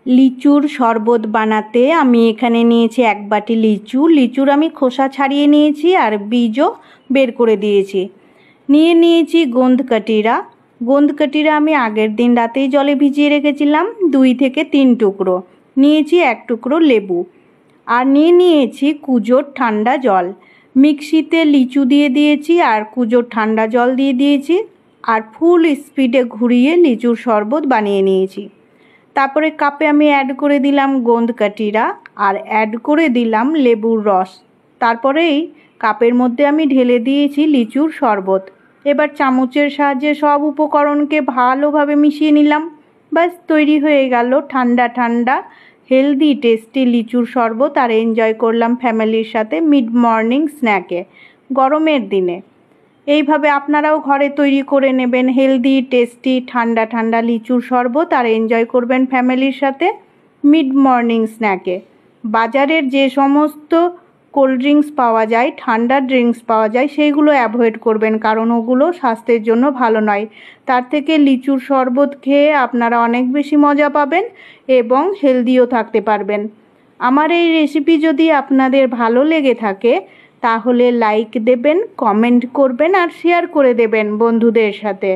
লিচুর শরবত বানাতে আমি এখানে নিয়েছি 1 বাটি লিচুর আমি খোসা ছাড়িয়ে নিয়েছি আর বীজও বের করে দিয়েছি। নিয়েছি গোন্দকাটিরা আমি আগের দিন রাতেই জলে ভিজিয়ে রেখেছিলাম 2 থেকে 3 টুকরো। নিয়েছি 1 টুকরো লেবু আর নিয়েছি কুজোর ঠান্ডা জল। মিক্সিতে লিচু দিয়ে দিয়েছি আর কুজোর ঠান্ডা জল দিয়ে দিয়েছি আর ফুল স্পিডে ঘুরিয়ে লিচুর শরবত বানিয়ে নিয়েছি। তারপরে কাপে আমি অ্যাড করে দিলাম গোন্দকাটিরা আর অ্যাড করে দিলাম লেবুর রস। তারপরেই কাপের মধ্যে আমি ঢেলে দিয়েছি লিচুর শরবত। এবার চামচের সাহায্যে সব উপকরণকে ভালোভাবে মিশিয়ে নিলাম। ব্যাস তৈরি হয়ে গেল ঠান্ডা ঠান্ডা হেলদি টেস্টি লিচুর শরবত আর এনজয় করলাম ফ্যামিলির সাথে মিড মর্নিং স্ন্যাকে গরমের দিনে। এইভাবে আপনারাও ঘরে তৈরি করে নেবেন হেলদি টেস্টি ঠান্ডা ঠান্ডা লিচুর শরবত আর এনজয় করবেন ফ্যামিলির সাথে মিড মর্নিং স্ন্যাকে। বাজারের যে সমস্ত কোল্ড ড্রিঙ্কস পাওয়া যায়, ঠান্ডা ড্রিঙ্কস পাওয়া যায়, সেইগুলো অ্যাভয়েড করবেন, কারণ ওগুলো স্বাস্থ্যের জন্য ভালো নয়। তার থেকে লিচুর শরবত খেয়ে আপনারা অনেক বেশি মজা পাবেন এবং হেলদিও থাকতে পারবেন। আমার এই রেসিপি যদি আপনাদের ভালো লেগে থাকে তাহলে লাইক দেবেন, কমেন্ট করবেন আর শেয়ার করে দেবেন বন্ধুদের সাথে।